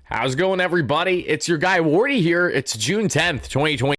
How's it going, everybody? It's your guy Wardy here. It's June 10th, 2020.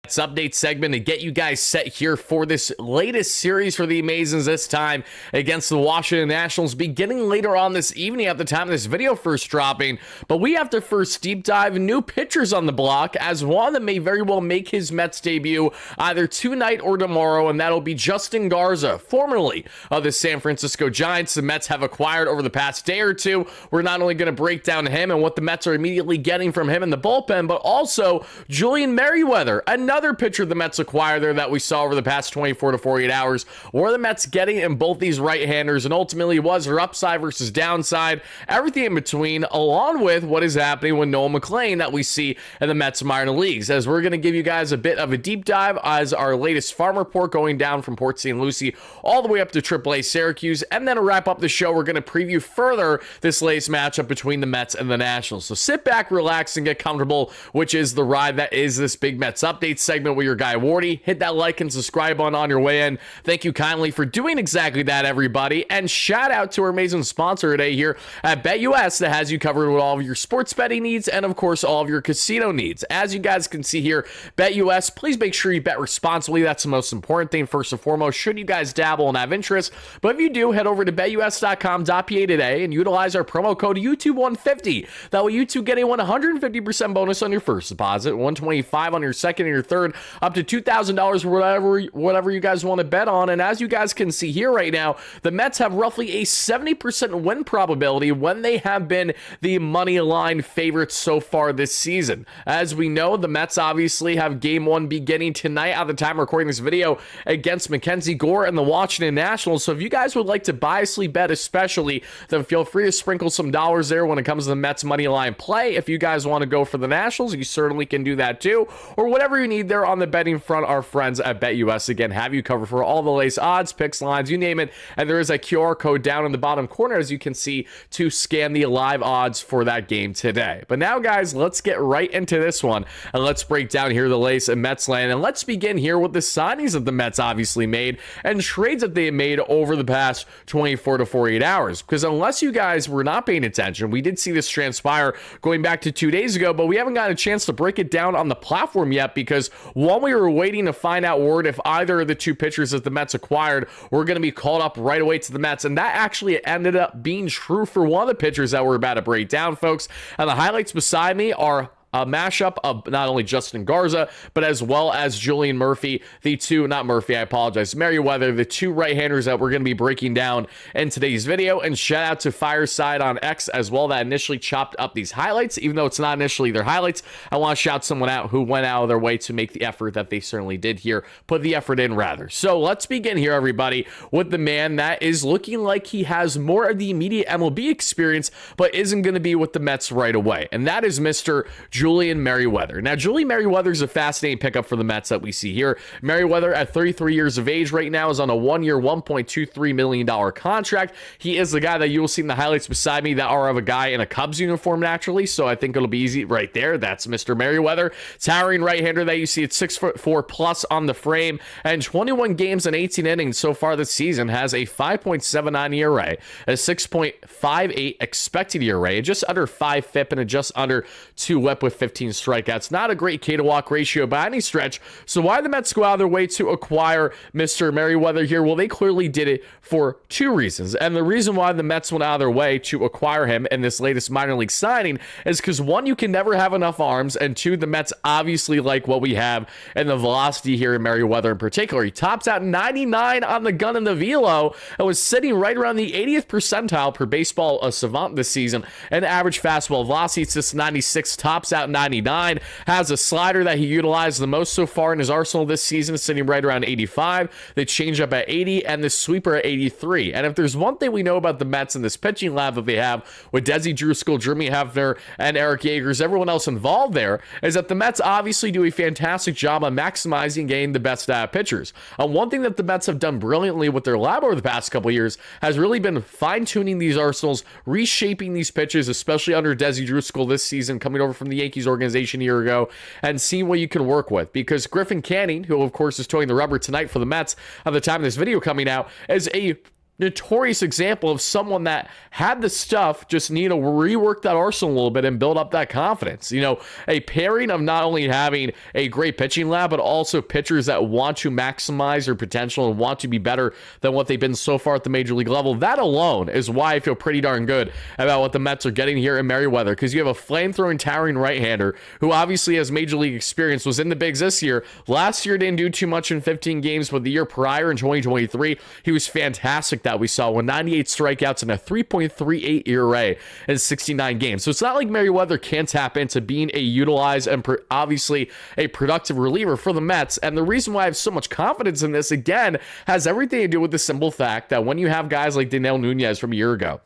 It's update segment to get you guys set here for this latest series for the Amazons, this time against the Washington Nationals, beginning later on this evening at the time of this video first dropping. But we have to first deep dive new pitchers on the block, as one that may very well make his Mets debut either tonight or tomorrow, and that'll be Justin Garza, formerly of the San Francisco Giants. The Mets have acquired over the past day or two. We're not only going to break down him and what the Mets are immediately getting from him in the bullpen, but also Julian Merryweather, another pitcher the Mets acquired there that we saw over the past 24 to 48 hours. What are the Mets getting in both these right-handers, and ultimately was their upside versus downside, everything in between, along with what is happening with Noah McLean that we see in the Mets minor leagues, as we're going to give you guys a bit of a deep dive as our latest farm report going down from Port St. Lucie all the way up to AAA Syracuse, and then to wrap up the show, we're going to preview further this latest matchup between the Mets and the Nationals. So sit back, relax, and get comfortable, which is the ride that is this big Mets update segment with your guy Wardy. Hit that like and subscribe button on your way in. Thank you kindly for doing exactly that, everybody. And shout out to our amazing sponsor today here at BetUS that has you covered with all of your sports betting needs and, of course, all of your casino needs. As you guys can see here, BetUS, please make sure you bet responsibly. That's the most important thing, first and foremost, should you guys dabble and have interest. But if you do, head over to betus.com.pa today and utilize our promo code YouTube150. That way, YouTube get a 150% bonus on your first deposit, $125 on your second and your third, up to $2,000, whatever you guys want to bet on. And as you guys can see here right now, the Mets have roughly a 70% win probability when they have been the money line favorites so far this season. As we know, the Mets obviously have game one beginning tonight at the time of recording this video against Mackenzie Gore and the Washington Nationals. So if you guys would like to biasly bet especially, then feel free to sprinkle some dollars there when it comes to the Mets money line play. If you guys want to go for the Nationals, you certainly can do that too, or whatever you need there on the betting front. Our friends at BetUS, again, have you covered for all the latest odds, picks, lines, you name it. And there is a QR code down in the bottom corner, as you can see, to scan the live odds for that game today. But now, guys, let's get right into this one, and let's break down here the latest in Mets land. And let's begin here with the signings that the Mets obviously made and trades that they made over the past 24 to 48 hours. Because unless you guys were not paying attention, we did see this transpire going back to 2 days ago, but we haven't got a chance to break it down on the platform yet, because one, we were waiting to find out word if either of the two pitchers that the Mets acquired were going to be called up right away to the Mets, and that actually ended up being true for one of the pitchers that we're about to break down, folks. And the highlights beside me are a mashup of not only Justin Garza, but as well as Julian Murphy, Merryweather, the two right-handers that we're going to be breaking down in today's video. And shout out to Fireside on X as well, that initially chopped up these highlights. Even though it's not initially their highlights, I want to shout someone out who went out of their way to make the effort that they certainly did here, put the effort in rather. So let's begin here, everybody, with the man that is looking like he has more of the immediate MLB experience, but isn't going to be with the Mets right away. And that is Mr. Julian Merryweather. Now, Julian Merryweather is a fascinating pickup for the Mets that we see here. Merryweather, at 33 years of age right now, is on a one-year, $1.23 million contract. He is the guy that you will see in the highlights beside me that are of a guy in a Cubs uniform, naturally, so I think it'll be easy right there. That's Mr. Merryweather. Towering right-hander that you see at 6'4" plus on the frame, and 21 games and 18 innings so far this season, has a 5.79 ERA, a 6.58 expected ERA, just under 5 FIP, and a just under 2 WHIP with 15 strikeouts. Not a great K to walk ratio by any stretch. So why the Mets go out of their way to acquire Mr. Merryweather here? Well, they clearly did it for two reasons. And the reason why the Mets went out of their way to acquire him in this latest minor league signing is because, one, you can never have enough arms, and two, the Mets obviously like what we have and the velocity here in Merryweather in particular. He tops out 99 on the gun in the velo and was sitting right around the 80th percentile per baseball savant this season. And average fastball velocity, it's just 96, tops out 99, has a slider that he utilized the most so far in his arsenal this season, sitting right around 85, the changeup at 80, and the sweeper at 83. And if there's one thing we know about the Mets and this pitching lab that they have with Desi Driscoll, Jeremy Hefner, and Eric Yeagers, everyone else involved there, is that the Mets obviously do a fantastic job on maximizing and getting the best pitchers. One thing that the Mets have done brilliantly with their lab over the past couple of years has really been fine-tuning these arsenals, reshaping these pitches, especially under Desi Driscoll this season, coming over from the Yankees organization a year ago, and seeing what you can work with. Because Griffin Canning, who of course is towing the rubber tonight for the Mets at the time of this video coming out, is a notorious example of someone that had the stuff, just need to rework that arsenal a little bit and build up that confidence. You know, a pairing of not only having a great pitching lab, but also pitchers that want to maximize their potential and want to be better than what they've been so far at the major league level. That alone is why I feel pretty darn good about what the Mets are getting here in Merriweather, because you have a flamethrowing, towering right-hander who obviously has major league experience, was in the bigs this year. Last year didn't do too much in 15 games, but the year prior in 2023, he was fantastic that we saw with 98 strikeouts and a 3.38 ERA in 69 games. So it's not like Merriweather can tap into being a utilized and obviously a productive reliever for the Mets. And the reason why I have so much confidence in this, again, has everything to do with the simple fact that when you have guys like Daniel Nunez from a year ago,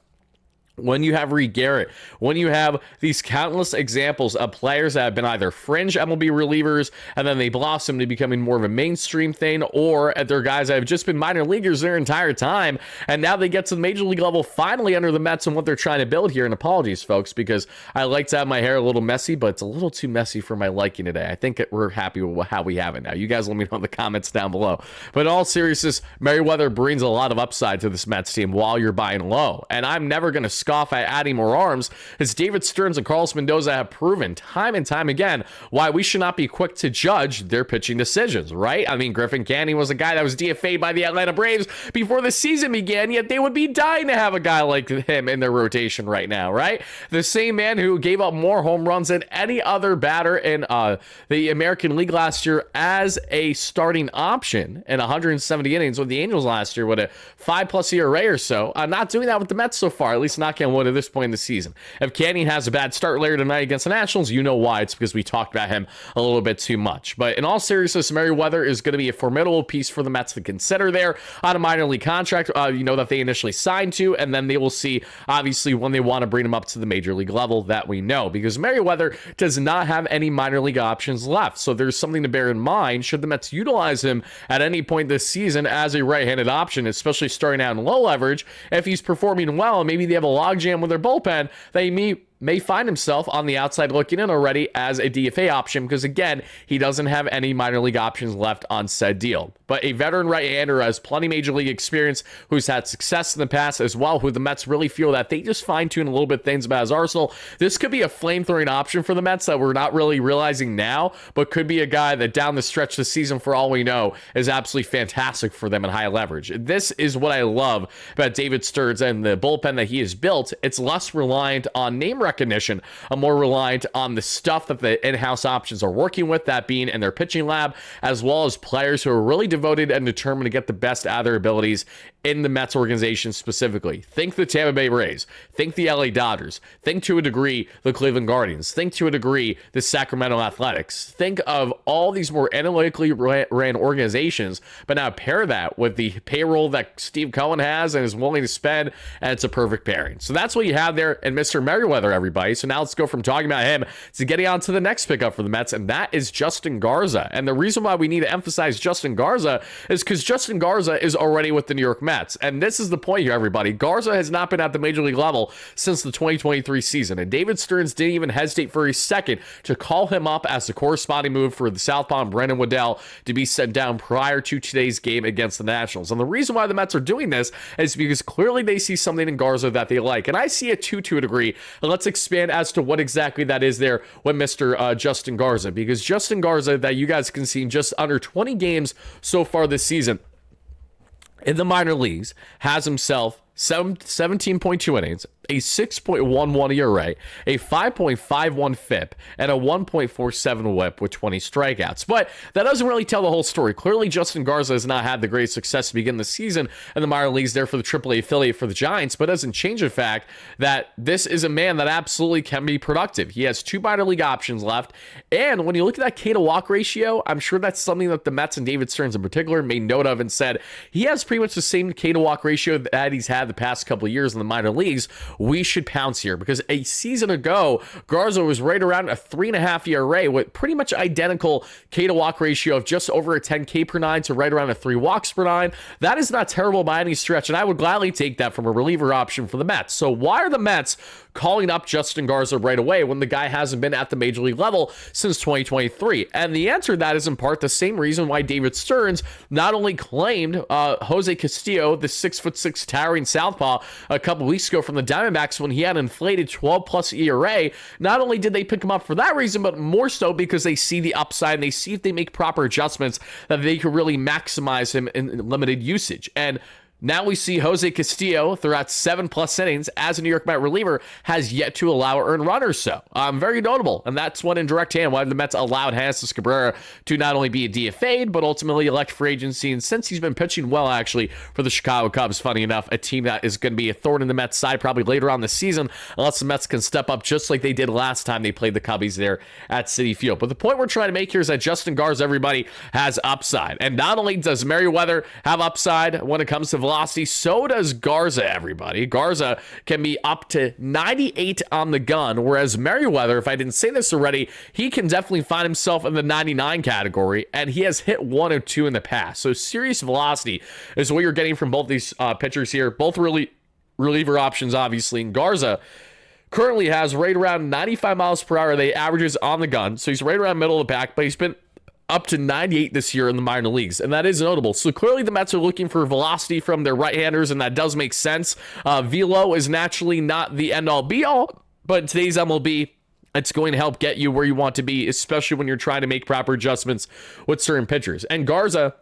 when you have Reed Garrett, when you have these countless examples of players that have been either fringe MLB relievers and then they blossom to becoming more of a mainstream thing, or they're guys that have just been minor leaguers their entire time, and now they get to the major league level finally under the Mets and what they're trying to build here. And apologies, folks, because I like to have my hair a little messy, but it's a little too messy for my liking today. I think we're happy with how we have it now. You guys let me know in the comments down below. But in all seriousness, Merriweather brings a lot of upside to this Mets team while you're buying low. And I'm never going to scoff at adding more arms, as David Stearns and Carlos Mendoza have proven time and time again why we should not be quick to judge their pitching decisions, right? I mean, Griffin Canning was a guy that was DFA'd by the Atlanta Braves before the season began, yet they would be dying to have a guy like him in their rotation right now, right? The same man who gave up more home runs than any other batter in the American League last year as a starting option in 170 innings with the Angels last year with a 5+ ERA or so. Not doing that with the Mets so far, at least knock on wood at this point in the season. If Canning has a bad start later tonight against the Nationals, you know why. It's because we talked about him a little bit too much. But in all seriousness, Merriweather is going to be a formidable piece for the Mets to consider there on a minor league contract, that they initially signed to, and then they will see, obviously, when they want to bring him up to the major league level that we know, because Merriweather does not have any minor league options left. So there's something to bear in mind should the Mets utilize him at any point this season as a right-handed option, especially starting out in low leverage. If he's performing well, maybe they have a logjam with their bullpen, they may find himself on the outside looking in already as a DFA option, because again, he doesn't have any minor league options left on said deal. But a veteran right-hander has plenty major league experience, who's had success in the past as well, who the Mets really feel that they just fine-tune a little bit things about his arsenal. This could be a flame-throwing option for the Mets that we're not really realizing now, but could be a guy that down the stretch this season, for all we know, is absolutely fantastic for them in high leverage. This is what I love about David Stearns and the bullpen that he has built. It's less reliant on name recognition, more reliant on the stuff that the in-house options are working with, that being in their pitching lab, as well as players who are really devoted and determined to get the best out of their abilities in the Mets organization specifically. Think the Tampa Bay Rays, think the LA Dodgers, think to a degree the Cleveland Guardians, think to a degree the Sacramento Athletics, think of all these more analytically ran organizations, but now pair that with the payroll that Steve Cohen has and is willing to spend, and it's a perfect pairing. So that's what you have there in Mr. Merriweather, everybody. So now let's go from talking about him to getting on to the next pickup for the Mets, and that is Justin Garza. And the reason why we need to emphasize Justin Garza is because Justin Garza is already with the New York Mets. And this is the point here, everybody. Garza has not been at the major league level since the 2023 season, and David Stearns didn't even hesitate for a second to call him up as the corresponding move for the southpaw Brendan Waddell to be sent down prior to today's game against the Nationals. And the reason why the Mets are doing this is because clearly they see something in Garza that they like, and I see it too, to a degree. And let's expand as to what exactly that is there with Mr. Justin Garza, because Justin Garza, that you guys can see in just under 20 games so far this season in the minor leagues, has himself 17.2 innings, a 6.11 ERA, a 5.51 FIP, and a 1.47 WHIP with 20 strikeouts. But that doesn't really tell the whole story. Clearly, Justin Garza has not had the greatest success to begin the season in the minor leagues there for the AAA affiliate for the Giants, but doesn't change the fact that this is a man that absolutely can be productive. He has 2 minor league options left, and when you look at that K to walk ratio, I'm sure that's something that the Mets and David Stearns in particular made note of and said he has pretty much the same K to walk ratio that he's had had the past couple of years in the minor leagues, we should pounce here, because a season ago, Garza was right around a 3.5 ERA with pretty much identical K to walk ratio of just over a 10 K per nine to right around a 3 walks per nine. That is not terrible by any stretch, and I would gladly take that from a reliever option for the Mets. So why are the Mets calling up Justin Garza right away when the guy hasn't been at the major league level since 2023? And the answer to that is in part the same reason why David Stearns not only claimed Jose Castillo, the 6'6" towering southpaw, a couple weeks ago from the Diamondbacks when he had an inflated 12+ ERA. Not only did they pick him up for that reason, but more so because they see the upside and they see if they make proper adjustments that they could really maximize him in limited usage. And now we see Jose Castillo throughout 7+ innings as a New York Met reliever has yet to allow earned runners. So very notable. And that's one in direct hand why the Mets allowed Jesus Cabrera to not only be a DFA'd, but ultimately elect free agency. And since he's been pitching well, actually, for the Chicago Cubs, funny enough, a team that is going to be a thorn in the Mets side probably later on the season, unless the Mets can step up just like they did last time they played the Cubbies there at Citi Field. But the point we're trying to make here is that Justin Garza, everybody, has upside. And not only does Merriweather have upside when it comes to velocity, so does Garza, everybody. Garza can be up to 98 on the gun, whereas Merriweather, if I didn't say this already, he can definitely find himself in the 99 category, and he has hit 1 or 2 in the past. So serious velocity is what you're getting from both these pitchers here. Both really reliever options, obviously. And Garza currently has right around 95 miles per hour they averages on the gun, so he's right around middle of the pack, but he's been up to 98 this year in the minor leagues, and that is notable. So clearly the Mets are looking for velocity from their right-handers, and that does make sense. Velo is naturally not the end-all be-all, but in today's MLB, it's going to help get you where you want to be, especially when you're trying to make proper adjustments with certain pitchers. And Garza,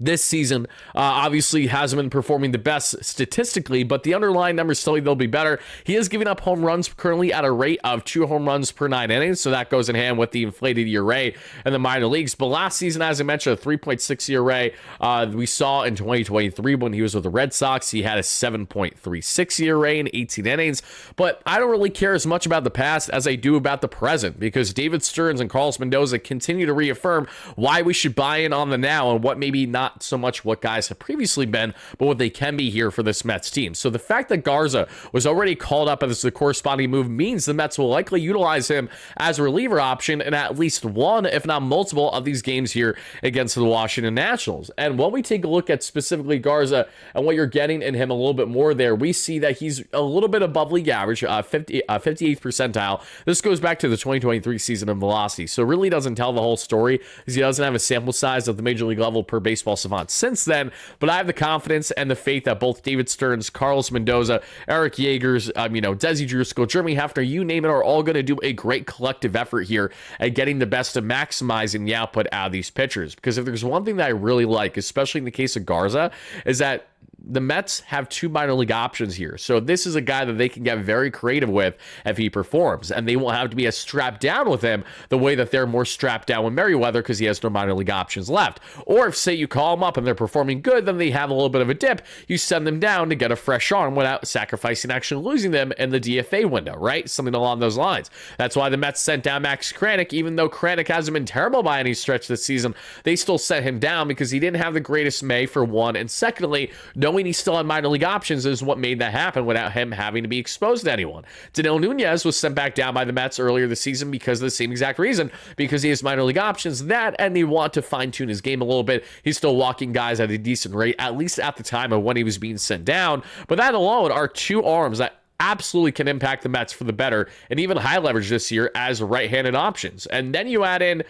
this season, obviously hasn't been performing the best statistically, but the underlying numbers tell you they'll be better. He is giving up home runs currently at a rate of 2 home runs per 9 innings, so that goes in hand with the inflated ERA in the minor leagues. But last season, as I mentioned, a 3.6 ERA we saw in 2023 when he was with the Red Sox. He had a 7.36 ERA in 18 innings, but I don't really care as much about the past as I do about the present, because David Stearns and Carlos Mendoza continue to reaffirm why we should buy in on the now and what maybe not so much what guys have previously been, but what they can be here for this Mets team. So the fact that Garza was already called up as the corresponding move means the Mets will likely utilize him as a reliever option in at least one, if not multiple, of these games here against the Washington Nationals. And when we take a look at specifically Garza and what you're getting in him a little bit more there, we see that he's a little bit above league average, 58th percentile. This goes back to the 2023 season of velocity, so it really doesn't tell the whole story because he doesn't have a sample size of the major league level per baseball savant since then, but I have the confidence and the faith that both David Stearns, Carlos Mendoza, Eric Yeagers, Desi Drusco, Jeremy Hefner, you name it, are all going to do a great collective effort here at getting the best of maximizing the output out of these pitchers. Because if there's one thing that I really like, especially in the case of Garza, is that the Mets have 2 minor league options here. So this is a guy that they can get very creative with if he performs, and they won't have to be as strapped down with him the way that they're more strapped down with Merriweather because he has no minor league options left. Or if, say, you call him up and they're performing good, then they have a little bit of a dip, you send them down to get a fresh arm without sacrificing actually losing them in the DFA window, right? Something along those lines. That's why the Mets sent down Max Kranick. Even though Kranick hasn't been terrible by any stretch this season, they still sent him down because he didn't have the greatest May, for one, and secondly, knowing he still had minor league options is what made that happen without him having to be exposed to anyone. Danilo Nunez was sent back down by the Mets earlier this season because of the same exact reason, because he has minor league options, that and they want to fine-tune his game a little bit. He's still walking guys at a decent rate, at least at the time of when he was being sent down, but that alone are 2 arms that absolutely can impact the Mets for the better and even high leverage this year as right-handed options. And then you add in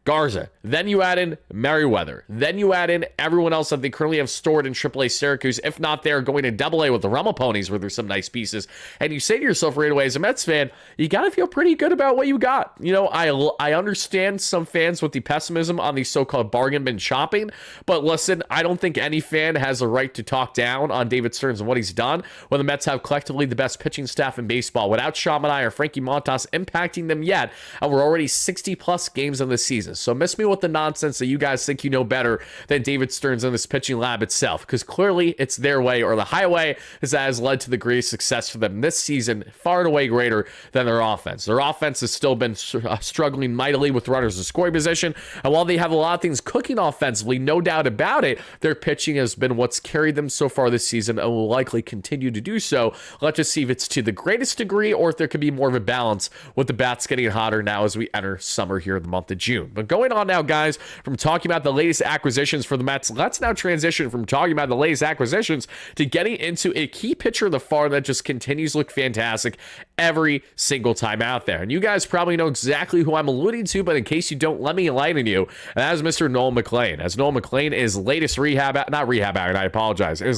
Garza, then you add in Merriweather, then you add in everyone else that they currently have stored in AAA Syracuse. If not, they're going to AA with the Rummel Ponies, where there's some nice pieces. And you say to yourself right away, as a Mets fan, you got to feel pretty good about what you got. I understand some fans with the pessimism on the so-called bargain bin shopping, but listen, I don't think any fan has a right to talk down on David Stearns and what he's done when the Mets have collectively the best pitching staff in baseball without Sean Manaea or Frankie Montas impacting them yet, and we're already 60-plus games in this season. business. So miss me with the nonsense that you guys think you know better than David Stearns and this pitching lab itself, because clearly it's their way or the highway, as that has led to the greatest success for them this season, far and away greater than their offense. Their offense has still been struggling mightily with runners in scoring position, and while they have a lot of things cooking offensively, no doubt about it, their pitching has been what's carried them so far this season and will likely continue to do so. Let's just see if it's to the greatest degree or if there could be more of a balance with the bats getting hotter now as we enter summer here in the month of June. But going on now, guys, from talking about the latest acquisitions for the Mets, let's now transition from talking about the latest acquisitions to getting into a key pitcher of the farm that just continues to look fantastic every single time out there. And you guys probably know exactly who I'm alluding to, but in case you don't, let me enlighten you. And that is Mr. Noel McLean. As Noel McLean, his latest his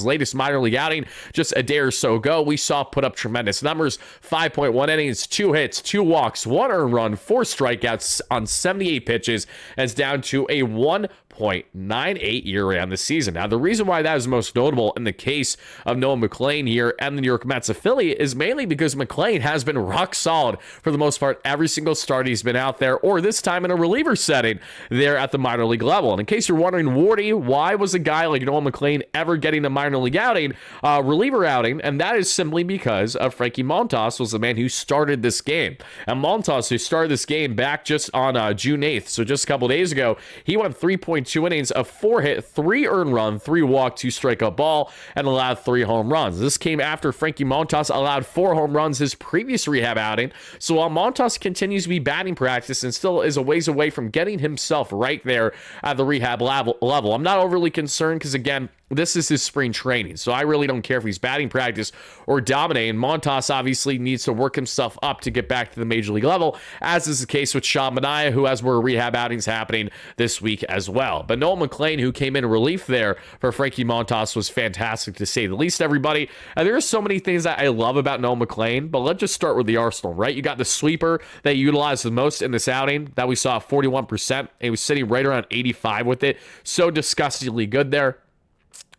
latest minor league outing just a day or so ago, we saw put up tremendous numbers: 5.1 innings, 2 hits, 2 walks, 1 earned run, 4 strikeouts on 78 pitches, and it's down to a 1.98 ERA on the season. Now, the reason why that is most notable in the case of Noel McLean here and the New York Mets affiliate is mainly because McLean has been rock solid for the most part every single start he's been out there, or this time in a reliever setting there at the minor league level. And in case you're wondering, Wardy, why was a guy like Noel McLean ever getting a minor league outing, reliever outing? And that is simply because of Frankie Montas was the man who started this game. And Montas, who started this game back just on June 8th, so just a couple days ago, he went 3.2 innings of 4 hit, 3 earned run, 3 walk, 2 strikeout ball, and allowed 3 home runs. This came after Frankie Montas allowed 4 home runs his previous rehab outing. So while Montas continues to be batting practice and still is a ways away from getting himself right there at the rehab level, I'm not overly concerned because, again, this is his spring training, so I really don't care if he's batting practice or dominating. Montas obviously needs to work himself up to get back to the major league level, as is the case with Sean Manaea, who has more rehab outings happening this week as well. But Noel McLean, who came in relief there for Frankie Montas, was fantastic to say the least, everybody. And there are so many things that I love about Noel McLean, but let's just start with the arsenal, right? You got the sweeper that you utilized the most in this outing that we saw 41%, and he was sitting right around 85 with it. So disgustingly good there.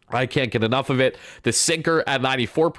I can't get enough of it. The sinker at 94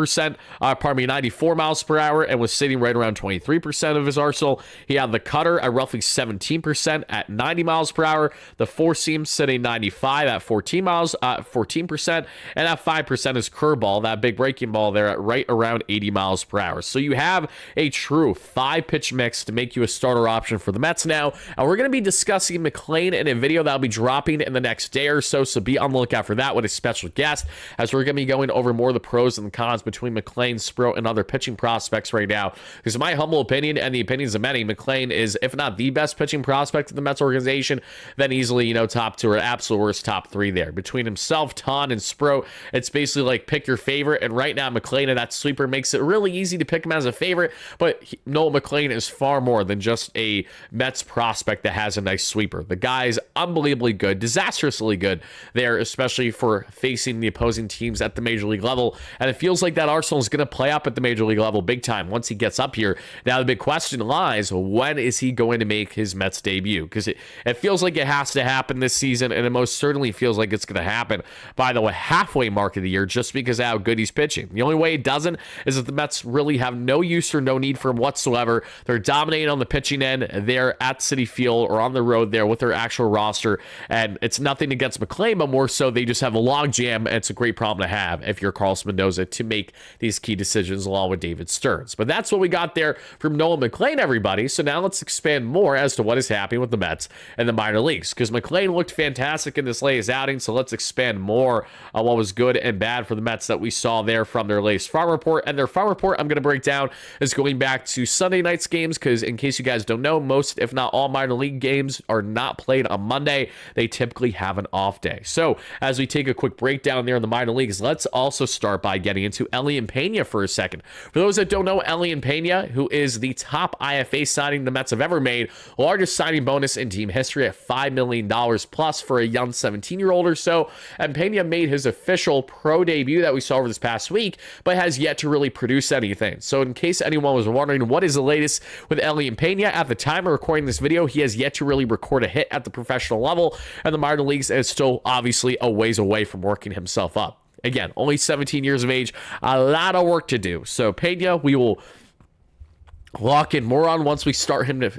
miles per hour, and was sitting right around 23% of his arsenal. He had the cutter at roughly 17% at 90 miles per hour. The four seam sitting 95 at 14%, and at 5% is curveball, that big breaking ball there at right around 80 miles per hour. So you have a true 5-pitch mix to make you a starter option for the Mets now. And we're going to be discussing McLean in a video that'll be dropping in the next day or so. So be on the lookout for that with a special guest, as we're going to be going over more of the pros and the cons between McLean, Sproat, and other pitching prospects right now. Because in my humble opinion, and the opinions of many, McLean is, if not the best pitching prospect of the Mets organization, then easily, top 2 or absolute worst top 3 there. Between himself, Ton, and Sproat, it's basically like pick your favorite. And right now, McLean and that sweeper makes it really easy to pick him as a favorite. But Noel McLean is far more than just a Mets prospect that has a nice sweeper. The guy's unbelievably good, disastrously good there, especially for facing the opposing teams at the major league level. And it feels like that arsenal is going to play up at the major league level big time once he gets up here. Now, the big question lies, when is he going to make his Mets debut? Because it feels like it has to happen this season, and it most certainly feels like it's going to happen by the halfway mark of the year, just because of how good he's pitching. The only way it doesn't is that the Mets really have no use or no need for him whatsoever. They're dominating on the pitching end. They're at Citi Field or on the road there with their actual roster, and it's nothing against McLean, but more so they just have a log jam, and it's a great problem to have if you're Carlos Mendoza to make these key decisions along with David Stearns. But that's what we got there from Noel McLean, everybody. So now let's expand more as to what is happening with the Mets and the minor leagues, because McLean looked fantastic in this latest outing. So let's expand more on what was good and bad for the Mets that we saw there from their latest farm report. And their farm report I'm going to break down is going back to Sunday night's games, because in case you guys don't know, most, if not all, minor league games are not played on Monday. They typically have an off day. So as we take a quick breakdown there in the minor leagues, let's also start by getting into Elian Pena for a second. For those that don't know, Elian Pena, who is the top IFA signing the Mets have ever made, largest signing bonus in team history at $5 million plus for a young 17-year-old or so. And Pena made his official pro debut that we saw over this past week, but has yet to really produce anything. So in case anyone was wondering what is the latest with Elian Pena, at the time of recording this video, he has yet to really record a hit at the professional level, and the minor leagues is still obviously a ways away from working himself up. Again, only 17 years of age, a lot of work to do. So Pena, we will lock in more on once we start him to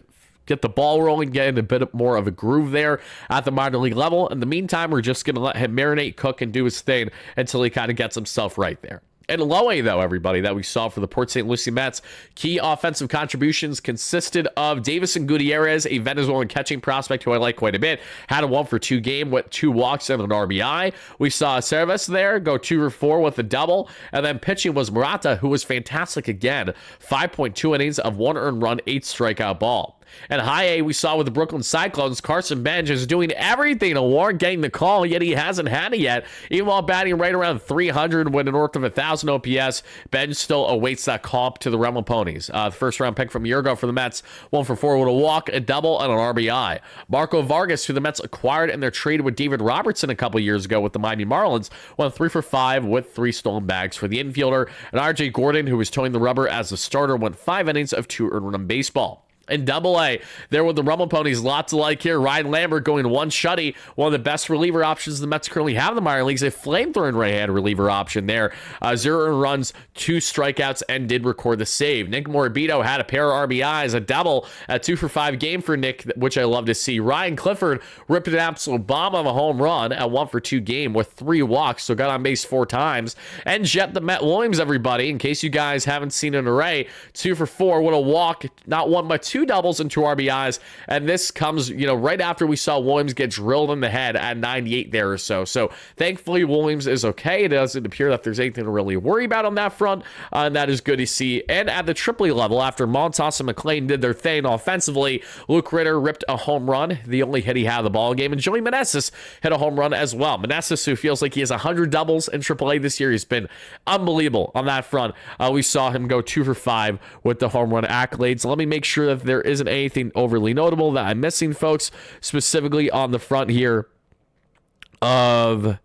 get the ball rolling, get in a bit more of a groove there at the minor league level. In the meantime, we're just going to let him marinate, cook, and do his thing until he kind of gets himself right there. And low A, though, everybody, that we saw for the Port St. Lucie Mets, key offensive contributions consisted of Davison Gutierrez, a Venezuelan catching prospect who I like quite a bit, had a 1-for-2 game with 2 walks and an RBI. We saw Cervez there go 2-for-4 with a double, and then pitching was Murata, who was fantastic again, 5.2 innings of 1 earned run, 8 strikeout ball. And high A, we saw with the Brooklyn Cyclones, Carson Bench is doing everything to warrant getting the call, yet he hasn't had it yet. Even while batting right around 300 with north of 1,000 OPS, Bench still awaits that call up to the Realm of Ponies. The first-round pick from a year ago for the Mets, 1-for-4 with a walk, a double, and an RBI. Marco Vargas, who the Mets acquired in their trade with David Robertson a couple years ago with the Miami Marlins, went 3-for-5 with 3 stolen bags for the infielder. And RJ Gordon, who was towing the rubber as the starter, went 5 innings of 2 earned run baseball. In Double A, there with the Rumble Ponies, lots to like here. Ryan Lambert going 1 shutty, one of the best reliever options the Mets currently have in the minor leagues. A flamethrowing right-hand reliever option there. 0 earned runs, 2 strikeouts, and did record the save. Nick Morabito had a pair of RBIs, a double, a 2-for-5 game for Nick, which I love to see. Ryan Clifford ripped an absolute bomb of a home run at 1-for-2 game with 3 walks, so got on base 4 times. And Jet the Met Williams, everybody, in case you guys haven't seen an array, 2-for-4 with a walk, not 1 but 2 doubles and 2 RBIs, and this comes, right after we saw Williams get drilled in the head at 98 there or so. So thankfully, Williams is okay. It doesn't appear that there's anything to really worry about on that front, and that is good to see. And at the AAA level, after Montas and McLean did their thing offensively, Luke Ritter ripped a home run, the only hit he had of the ball game, and Joey Meneses hit a home run as well. Meneses, who feels like he has 100 doubles in AAA this year, he's been unbelievable on that front. We saw him go 2-for-5 with the home run accolades. Let me make sure that there isn't anything overly notable that I'm missing, folks, specifically on the front here of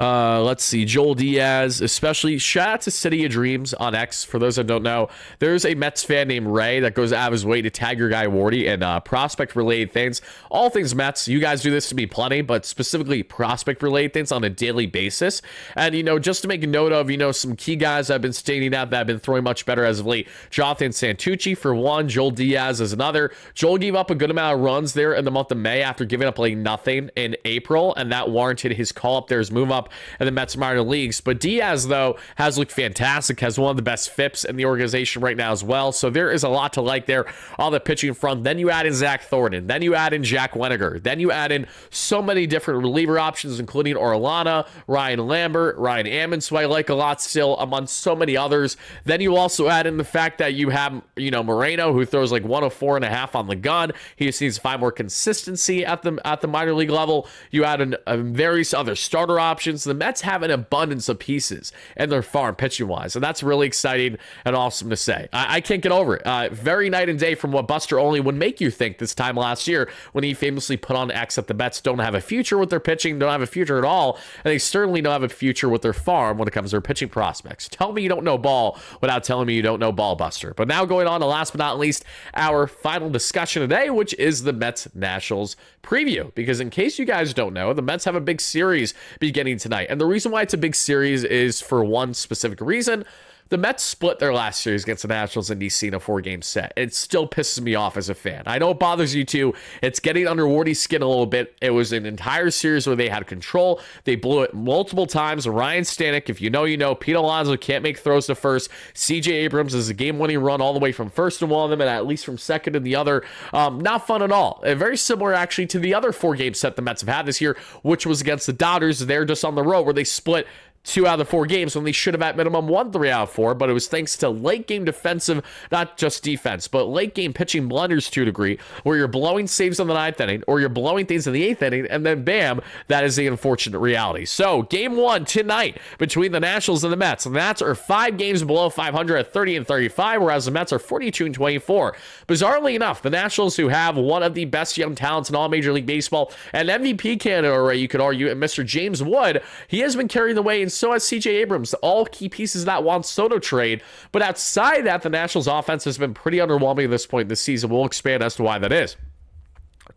let's see, Joel Diaz, especially. Shout out to City of Dreams on X. For those that don't know, there's a Mets fan named Ray that goes out of his way to tag your guy Wardy and prospect-related things. All things Mets. You guys do this to me plenty, but specifically prospect-related things on a daily basis. And, just to make a note of, some key guys that have been standing out that have been throwing much better as of late. Jonathan Santucci, for one. Joel Diaz is another. Joel gave up a good amount of runs there in the month of May after giving up nothing in April, and that warranted his call-up there, his move-up in the Mets minor leagues. But Diaz, though, has looked fantastic, has one of the best FIPs in the organization right now as well. So there is a lot to like there on the pitching front. Then you add in Zach Thornton. Then you add in Jack Weniger. Then you add in so many different reliever options, including Orlana, Ryan Lambert, Ryan Ammons, who I like a lot still, among so many others. Then you also add in the fact that you have, Moreno, who throws 104.5 on the gun. He just needs to find more consistency at the minor league level. You add in various other starter options. The Mets have an abundance of pieces in their farm pitching-wise, and that's really exciting and awesome to say. I can't get over it. Very night and day from what Buster Olney would make you think this time last year when he famously put on X that the Mets don't have a future with their pitching, don't have a future at all, and they certainly don't have a future with their farm when it comes to their pitching prospects. Tell me you don't know ball without telling me you don't know ball, Buster. But now going on to last but not least, our final discussion today, which is the Mets-Nationals preview. Because in case you guys don't know, the Mets have a big series beginning tonight. And the reason why it's a big series is for one specific reason. The Mets split their last series against the Nationals in DC in a 4-game set. It still pisses me off as a fan. I know it bothers you too. It's getting under Wardy's skin a little bit. It was an entire series where they had control. They blew it multiple times. Ryan Stanek, if you know, you know. Pete Alonso can't make throws to first. CJ Abrams is a game-winning run all the way from first in one of them and at least from second in the other. Not fun at all. Very similar actually to the other 4-game set the Mets have had this year, which was against the Dodgers. They're just on the road where they split 2 out of the 4 games when they should have at minimum won 3 out of 4, but it was thanks to late game defensive, not just defense, but late game pitching blunders to a degree, where you're blowing saves in the 9th inning, or you're blowing things in the 8th inning, and then bam, that is the unfortunate reality. So, game 1 tonight between the Nationals and the Mets. The Nats are 5 games below 500 at 30-35, whereas the Mets are 42-24. Bizarrely enough, the Nationals, who have one of the best young talents in all Major League Baseball, an MVP candidate already, you could argue, and Mr. James Wood, he has been carrying the way in so has CJ Abrams, all key pieces of that Juan Soto trade. But outside that, the Nationals offense has been pretty underwhelming at this point in the season. We'll expand as to why that is.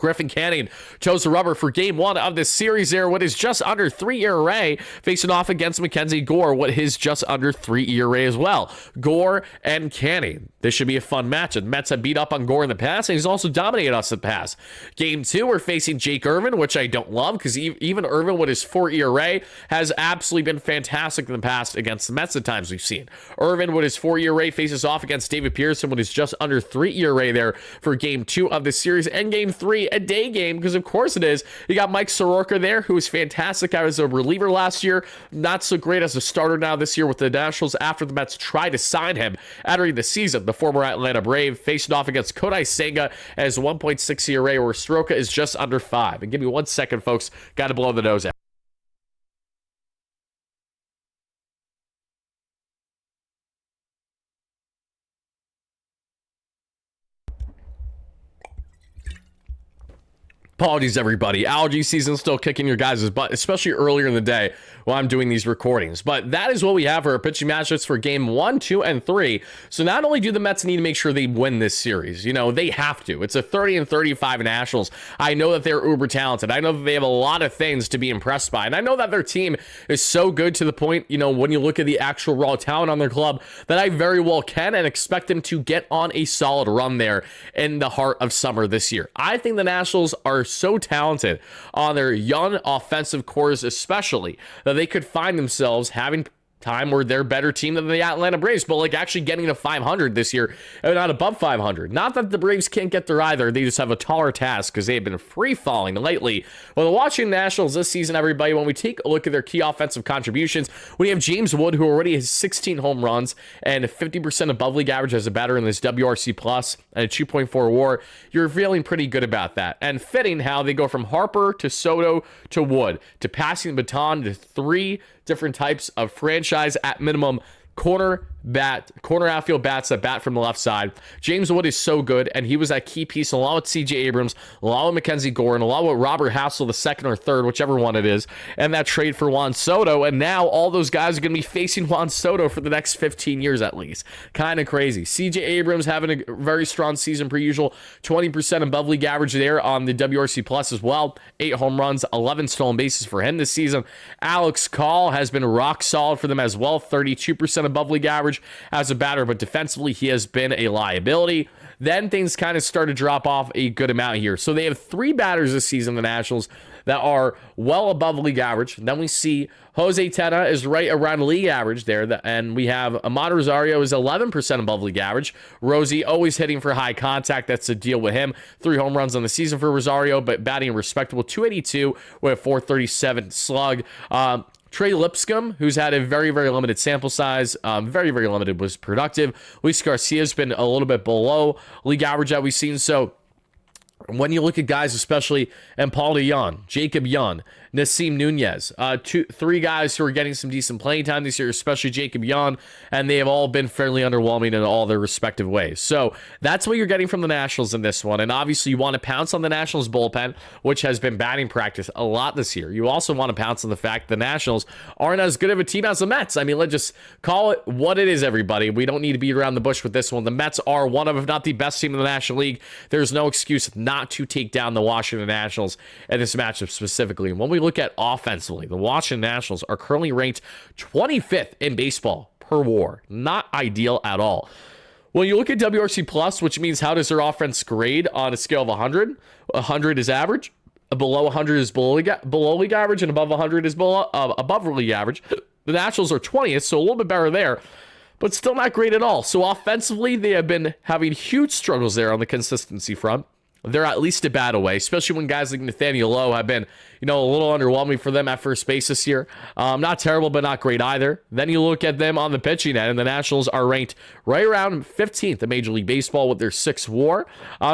Griffin Canning chose the rubber for game 1 of this series there, what is just under 3 ERA, facing off against Mackenzie Gore, what is just under 3 ERA as well. Gore and Canning. This should be a fun match. The Mets have beat up on Gore in the past, and he's also dominated us in the past. Game 2, we're facing Jake Irvin, which I don't love, because even Irvin with his 4 ERA has absolutely been fantastic in the past against the Mets at times we've seen. Irvin with his 4 ERA faces off against David Pearson, with his just under 3 ERA there for game 2 of this series, and game 3, a day game, because of course it is. You got Mike Soroka there, who was fantastic as a reliever last year, not so great as a starter now this year with the Nationals after the Mets tried to sign him entering the season. The former Atlanta Brave facing off against Kodai Senga as 1.6 ERA, where Soroka is just under 5. And give me 1 second, folks. Got to blow the nose out. Apologies, everybody. Allergy season still kicking your guys' butt, especially earlier in the day while I'm doing these recordings. But that is what we have for our pitching matchups for game 1, 2, and 3. So not only do the Mets need to make sure they win this series, they have to. It's a 30-35 Nationals. I know that they're uber talented. I know that they have a lot of things to be impressed by. And I know that their team is so good to the point, when you look at the actual raw talent on their club, that I very well can and expect them to get on a solid run there in the heart of summer this year. I think the Nationals are so talented on their young offensive cores, especially, that they could find themselves having time where they're a better team than the Atlanta Braves, but actually getting to 500 this year and not above 500. Not that the Braves can't get there either. They just have a taller task because they have been free falling lately. Well, the Washington Nationals this season, everybody, when we take a look at their key offensive contributions, we have James Wood, who already has 16 home runs and 50% above league average as a batter in this WRC plus and a 2.4 WAR. You're feeling pretty good about that. And fitting how they go from Harper to Soto to Wood to passing the baton to 3 different types of franchise at minimum corner outfield bats that bat from the left side. James Wood is so good, and he was that key piece along with CJ Abrams, along with Mackenzie Gore, and along with Robert Hassel the second or third, whichever one it is, and that trade for Juan Soto. And now all those guys are going to be facing Juan Soto for the next 15 years at least. Kind of crazy. CJ Abrams having a very strong season per usual, 20% above league average there on the WRC plus as well. 8 home runs, 11 stolen bases for him this season. Alex Call has been rock solid for them as well, 32% above league average as a batter, but defensively he has been a liability. Then things kind of start to drop off a good amount here. So they have 3 batters this season, the Nationals, that are well above league average. Then we see Jose Tena is right around league average there, and we have Amador Rosario is 11% above league average. Rosie always hitting for high contact. That's the deal with him. 3 home runs on the season for Rosario, but batting a respectable 282 with a 437 slug. Trey Lipscomb, who's had a very, very limited sample size, very, very limited, was productive. Luis Garcia's been a little bit below league average that we've seen. So when you look at guys, especially and Paul DeJong, Jacob Young, Nasim Nunez, 3 guys who are getting some decent playing time this year, especially Jacob Young, and they have all been fairly underwhelming in all their respective ways. So that's what you're getting from the Nationals in this one. And obviously you want to pounce on the Nationals bullpen, which has been batting practice a lot this year. You also want to pounce on the fact the Nationals aren't as good of a team as the Mets. I mean, let's just call it what it is, everybody. We don't need to beat around the bush with this one. The Mets are one of, if not the best team in the National League. There's no excuse not to take down the Washington Nationals in this matchup specifically. And when we look at offensively, the Washington Nationals are currently ranked 25th in baseball per WAR. Not ideal at all. When you look at WRC plus, which means how does their offense grade on a scale of 100? 100 is average, below 100 is below league average, and above 100 is above league average. The Nationals are 20th, so a little bit better there, but still not great at all. So offensively, they have been having huge struggles there on the consistency front. They're at least a bat away, especially when guys like Nathaniel Lowe have been, a little underwhelming for them at first base this year. Not terrible, but not great either. Then you look at them on the pitching end, and the Nationals are ranked right around 15th in Major League Baseball with their 6 WAR.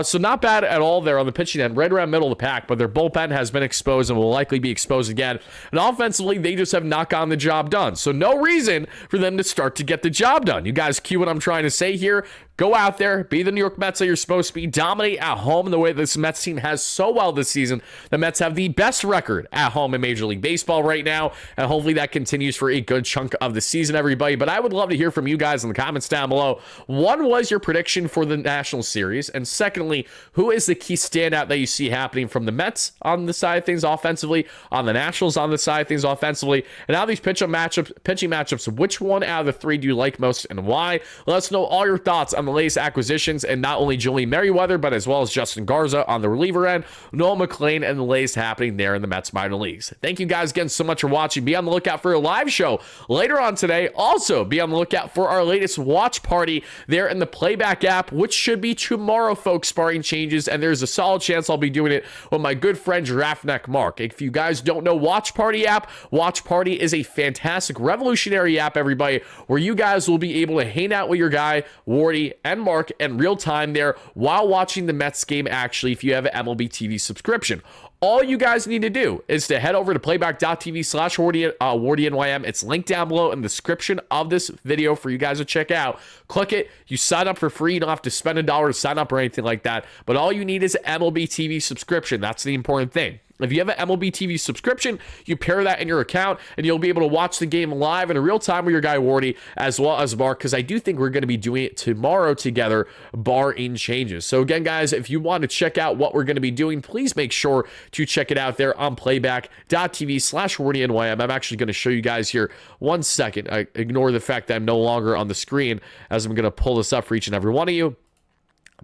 So not bad at all there on the pitching end, right around middle of the pack, but their bullpen has been exposed and will likely be exposed again. And offensively, they just have not gotten the job done. So no reason for them to start to get the job done. You guys cue what I'm trying to say here. Go out there, be the New York Mets that you're supposed to be, dominate at home in the the way this Mets team has so well this season. The Mets have the best record at home in Major League Baseball right now, and hopefully that continues for a good chunk of the season, everybody. But I would love to hear from you guys in the comments down below. One was your prediction for the National Series, and secondly, who is the key standout that you see happening from the Mets on the side of things offensively, on the Nationals on the side of things offensively, and out of these pitching matchups, which one out of the three do you like most and why? Let us know all your thoughts on the latest acquisitions, and not only Julian Merryweather, but as well as Justin Garza on the reliever end, Noah McLean, and the latest happening there in the Mets minor leagues. Thank you guys again so much for watching. Be on the lookout for a live show later on today. Also, be on the lookout for our latest watch party there in the Playback app, which should be tomorrow, folks, barring changes, and there's a solid chance I'll be doing it with my good friend Giraffe Neck Mark. If you guys don't know Watch Party app, Watch Party is a fantastic, revolutionary app, everybody, where you guys will be able to hang out with your guy, Wardy, and Mark in real time there while watching the Mets game, actually, if you have an MLB TV subscription. All you guys need to do is to head over to playback.tv/WardyNYM. It's linked down below in the description of this video for you guys to check out. Click it. You sign up for free. You don't have to spend $1 to sign up or anything like that. But all you need is an MLB TV subscription. That's the important thing. If you have an MLB TV subscription, you pair that in your account, and you'll be able to watch the game live in real time with your guy Wardy, as well as Mark, because I do think we're going to be doing it tomorrow together, barring changes. So again, guys, if you want to check out what we're going to be doing, please make sure to check it out there on playback.tv/WardyNYM. I'm actually going to show you guys here. One second. I ignore the fact that I'm no longer on the screen, as I'm going to pull this up for each and every one of you.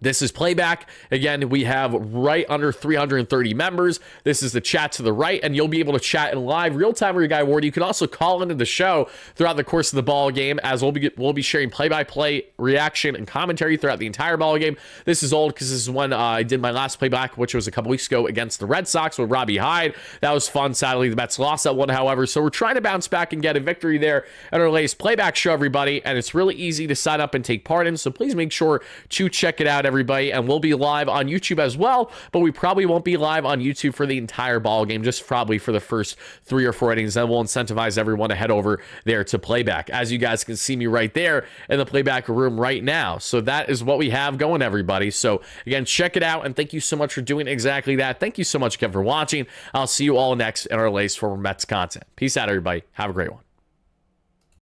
This is Playback. Again, we have right under 330 members. This is the chat to the right, and you'll be able to chat in live real time with your guy Wardy. You can also call into the show throughout the course of the ball game, as we'll be sharing play-by-play reaction and commentary throughout the entire ball game. This is old because this is when I did my last playback, which was a couple weeks ago against the Red Sox with Robbie Hyde. That was fun. Sadly, the Mets lost that one, however, so we're trying to bounce back and get a victory there at our latest playback show, everybody, and it's really easy to sign up and take part in, so please make sure to check it out, everybody. And we'll be live on YouTube as well, but we probably won't be live on YouTube for the entire ball game, just probably for the first 3 or 4 innings. Then we'll incentivize everyone to head over there to Playback, as you guys can see me right there in the Playback room right now. So that is what we have going, everybody. So again, check it out, and thank you so much for doing exactly that. Thank you so much again for watching. I'll see you all next in our latest form of Mets content. Peace out, everybody. Have a great one.